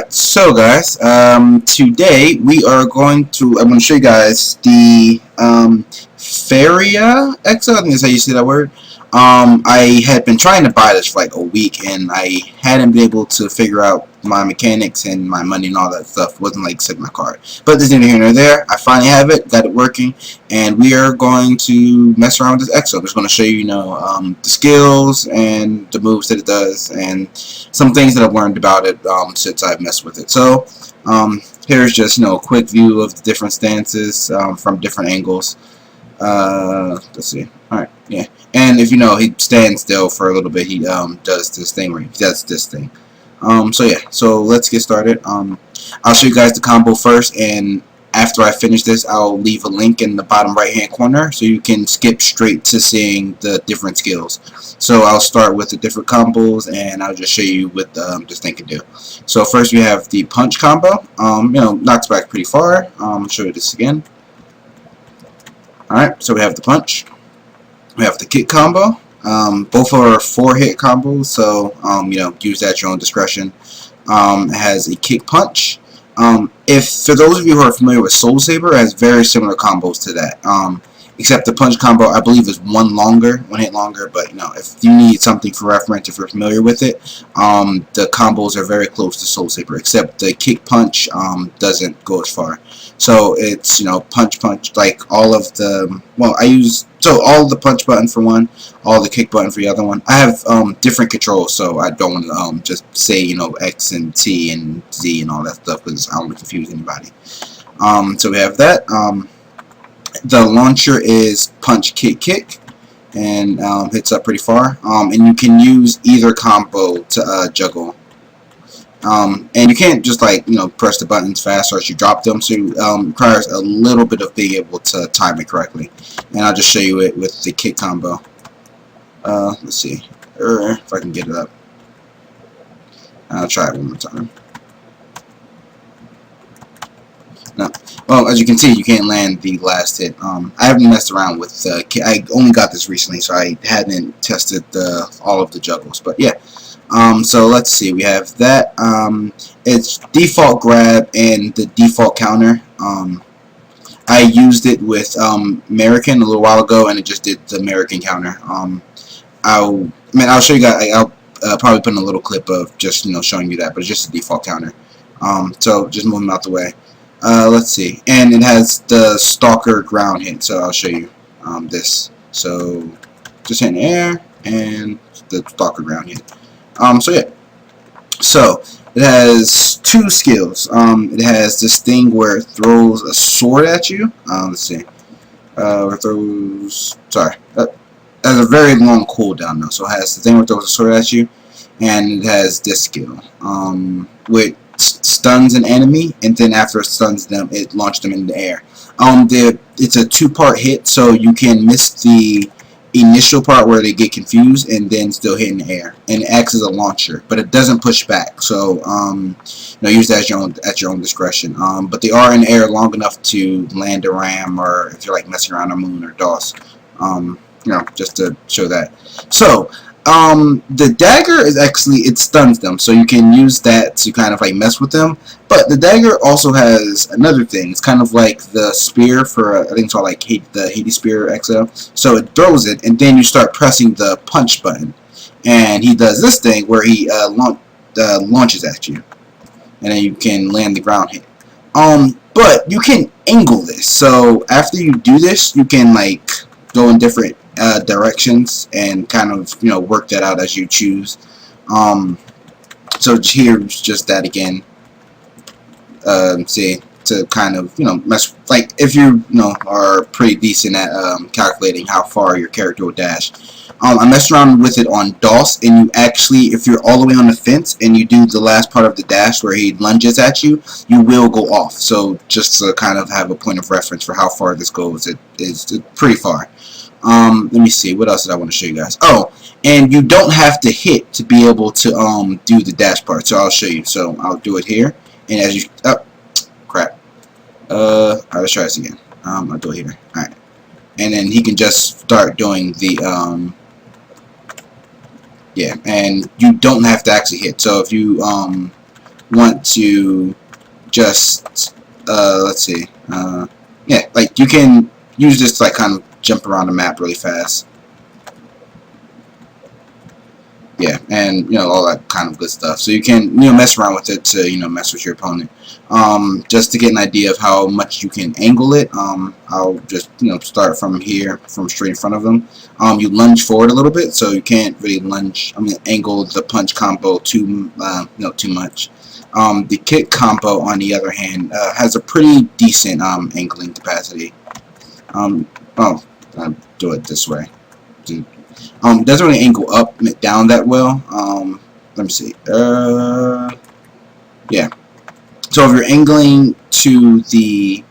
Alright, so guys, today I'm going to show you guys the Faia EXO, I think that's how you say that word. I had been trying to buy this for like a week, and I hadn't been able to figure out my mechanics and my money and all that stuff. It wasn't like set my card. But there's neither here nor there. I finally have it, got it working, and we are going to mess around with this EXO. I'm just going to show you, the skills and the moves that it does, and some things that I've learned about it since I've messed with it. So here's just a quick view of the different stances from different angles. Let's see. Alright, yeah. And if he stands still for a little bit, he does this thing where he does this thing. So yeah, so let's get started. I'll show you guys the combo first, and after I finish this, I'll leave a link in the bottom right hand corner so you can skip straight to seeing the different skills. So I'll start with the different combos, and I'll just show you what this thing can do. So first we have the punch combo. Knocks back pretty far. I'll show you this again. Alright, so we have the punch. We have the kick combo. Both are 4-hit combos, so use that at your own discretion. It has a kick punch. If for those of you who are familiar with Soul Saber, it has very similar combos to that. Except the punch combo, I believe, is one hit longer. But if you need something for reference, if you're familiar with it, the combos are very close to Soul Saber. Except the kick punch doesn't go as far. So it's punch, like all of the all of the punch button for one, all the kick button for the other one. I have different controls, so I don't want to just say X and T and Z and all that stuff, because I don't want to confuse anybody. So we have that. The launcher is punch, kick, kick, and hits up pretty far. And you can use either combo to juggle. And you can't just press the buttons fast as you drop them, so it requires a little bit of being able to time it correctly. And I'll just show you it with the kick combo. Let's see if I can get it up. I'll try it one more time. No. Well, as you can see, you can't land the last hit. I haven't messed around with I only got this recently, so I hadn't tested all of the juggles. But yeah. So let's see. We have that. It's default grab and the default counter. I used it with American a little while ago, and it just did the American counter. I'll show you guys. I'll probably put in a little clip of just showing you that, but it's just a default counter. So just move them out the way. Let's see, and it has the stalker ground hit. So I'll show you this. So just hit in the air and the stalker ground hit. So yeah, so it has two skills. It has this thing where it throws a sword at you. Let's see, it throws. Sorry, it has a very long cooldown though. So it has the thing where it throws a sword at you, and it has this skill, which stuns an enemy, and then after it stuns them, it launches them in the air. It's a 2-part hit, so you can miss the initial part where they get confused and then still hit in the air, and it acts as a launcher, but it doesn't push back. So use that at your own discretion. But they are in the air long enough to land a ram, or if you're messing around a moon or DOS, just to show that. So the dagger is actually, it stuns them, so you can use that to kind of mess with them. But the dagger also has another thing. It's kind of like the spear for I think it's called the Hades Spear EXO. So it throws it, and then you start pressing the punch button, and he does this thing where he launches at you, and then you can land the ground hit. But you can angle this. So after you do this, you can go in different directions and kind of work that out as you choose. So here's just that again. See, to kind of mess, if you are pretty decent at calculating how far your character will dash. I messed around with it on DOS, and you actually, if you're all the way on the fence and you do the last part of the dash where he lunges at you, you will go off. So just to kind of have a point of reference for how far this goes, it's pretty far. Let me see, what else did I want to show you guys? Oh, and you don't have to hit to be able to do the dash part, so I'll show you. So I'll do it here, and as you crap. Alright, let's try this again. I'll do it here. Alright. And then he can just start doing the yeah, and you don't have to actually hit. So if you want to just let's see, yeah, like you can use this to like kind of jump around the map really fast. Yeah, and all that kind of good stuff. So you can mess around with it to mess with your opponent. Just to get an idea of how much you can angle it. I'll just start from here, from straight in front of them. You lunge forward a little bit, so you can't really angle the punch combo too too much. The kick combo, on the other hand, has a pretty decent angling capacity. Oh, I'll do it this way. Doesn't really angle up and down that well. Let me see. Yeah. So if you're angling to the,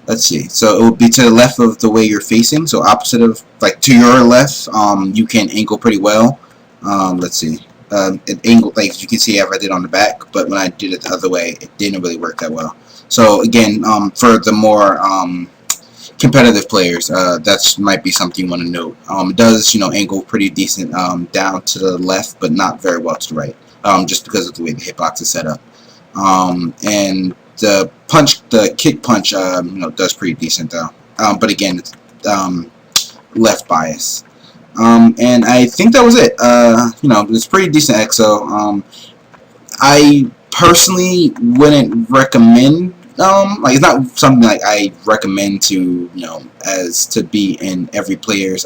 let's see. So it would be to the left of the way you're facing. So opposite of, like, to your left. You can angle pretty well. Let's see. It angled, like you can see, if I did on the back, but when I did it the other way, it didn't really work that well. So again, for the more competitive players, that might be something you want to note. It does, angle pretty decent down to the left, but not very well to the right, just because of the way the hitbox is set up. And the kick punch, does pretty decent though. But again, it's left bias. And I think that was it. It's pretty decent EXO. I personally wouldn't recommend. Like, it's not something like I recommend to as to be in every player's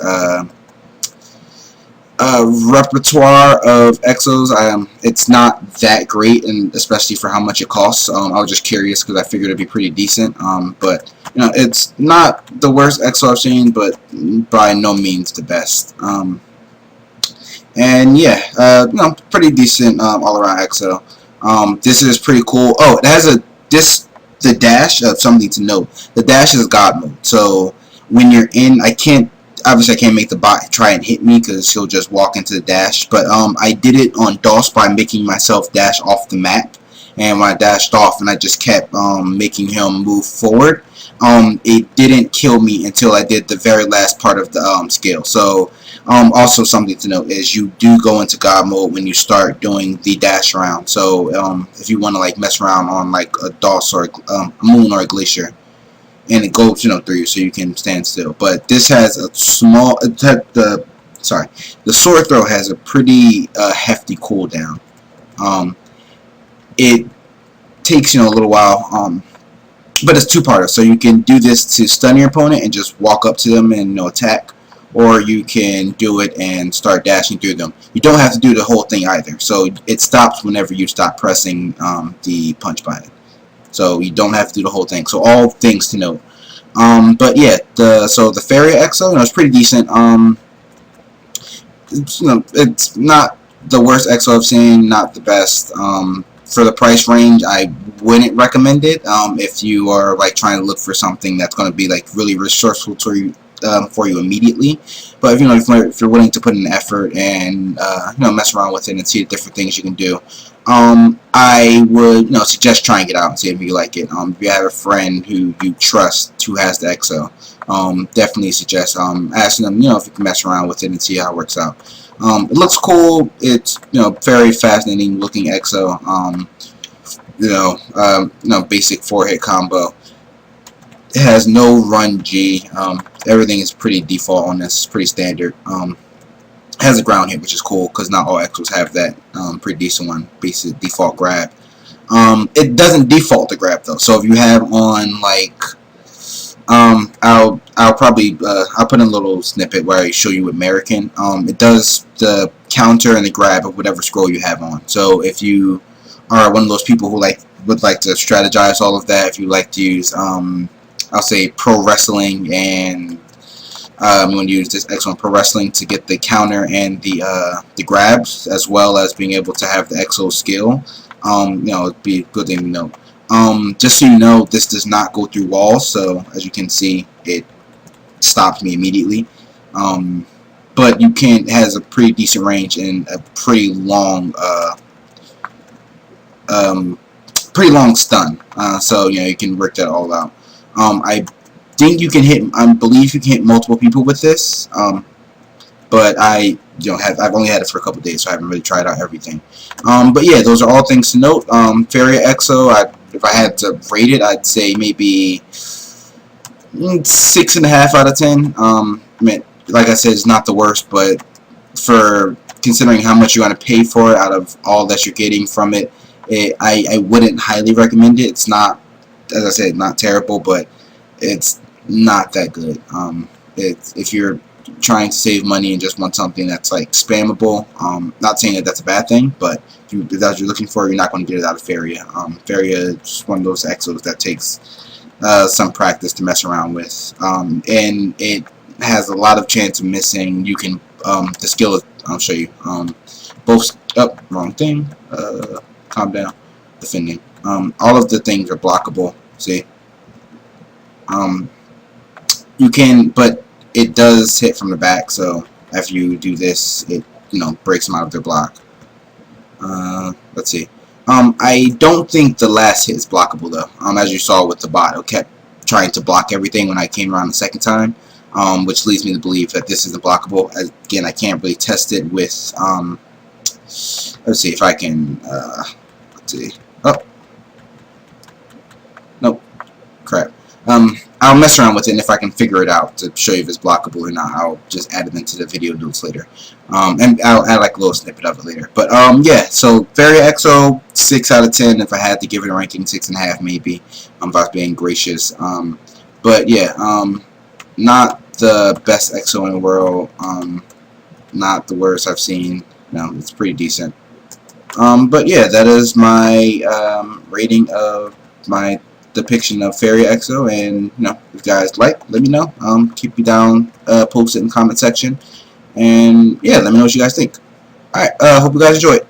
repertoire of EXOs. It's not that great, and especially for how much it costs. I was just curious because I figured it'd be pretty decent. But it's not the worst EXO I've seen, but by no means the best. And yeah, pretty decent all around EXO. This is pretty cool. Oh, it has the dash, something to note. The dash is God mode. So when you're in, obviously I can't make the bot try and hit me because he'll just walk into the dash. But I did it on DOS by making myself dash off the map. And when I dashed off and I just kept making him move forward, it didn't kill me until I did the very last part of the skill. So also something to note is you do go into God mode when you start doing the dash around. So if you want to like mess around on like a DOS or a moon or a glacier, and it goes through you, so you can stand still. But this has a small the sword throw has a pretty hefty cooldown. It takes a little while, but it's two-parter, so you can do this to stun your opponent and just walk up to them and attack, or you can do it and start dashing through them. You don't have to do the whole thing either, so it stops whenever you stop pressing the punch button. So you don't have to do the whole thing. So all things to note. But yeah, the Faia EXO, it's pretty decent. It's not the worst EXO I've seen, not the best. For the price range, I wouldn't recommend it. If you are like trying to look for something that's going to be like really resourceful for you immediately. But if you're willing to put in effort and mess around with it and see the different things you can do, I would suggest trying it out and see if you like it. If you have a friend who you trust who has the EXO, definitely suggest asking them if you can mess around with it and see how it works out. It looks cool. It's very fascinating looking EXO. Basic 4-hit combo. It has no run G. Everything is pretty default on this. It's pretty standard. It has a ground hit, which is cool because not all EXOs have that pretty decent one. Basic default grab. It doesn't default to grab though. So if you have on like, I'll probably I'll put in a little snippet where I show you American. It does the counter and the grab of whatever scroll you have on. So if you are one of those people who would like to strategize all of that, if you like to use I'll say pro wrestling, and you want to use this EXO pro wrestling to get the counter and the grabs, as well as being able to have the EXO skill. It'd be a good thing to know. Just so you know, this does not go through walls, so as you can see, it stopped me immediately. But it has a pretty decent range and a pretty long stun. So you can work that all out. I think you can hit. I believe you can hit multiple people with this. But I've only had it for a couple days, so I haven't really tried out everything. But yeah, those are all things to note. Faia EXO, if I had to rate it, I'd say maybe 6.5 out of 10. I mean, like I said, it's not the worst, but for considering how much you're going to pay for it out of all that you're getting from it, I wouldn't highly recommend it. It's not, as I said, not terrible, but it's not that good. If you're trying to save money and just want something that's like spammable, not saying that that's a bad thing, but if that's what you're looking for, you're not going to get it out of Faia. Faia is one of those EXOs that takes some practice to mess around with, and it has a lot of chance of missing. You can the skill is, I'll show you, both wrong thing, calm down, defending, all of the things are blockable, see, you can, but it does hit from the back, so after you do this, it breaks them out of their block. Let's see. I don't think the last hit is blockable though. As you saw with the bot, it kept trying to block everything when I came around the second time, which leads me to believe that this isn't blockable. Again, I can't really test it with. Let's see if I can. Let's see. Oh, nope. Crap. I'll mess around with it, and if I can figure it out to show you if it's blockable or not, I'll just add it into the video notes later. And I'll add like a little snippet of it later. But yeah, so Faia EXO, 6 out of 10. If I had to give it a ranking, 6.5 maybe. If I was being gracious. But yeah, not the best EXO in the world. Not the worst I've seen. No, it's pretty decent. But yeah, that is my rating of my depiction of Faia EXO, and if you guys like, let me know. Keep me down, post it in the comment section, and yeah, let me know what you guys think. Alright, hope you guys enjoy it.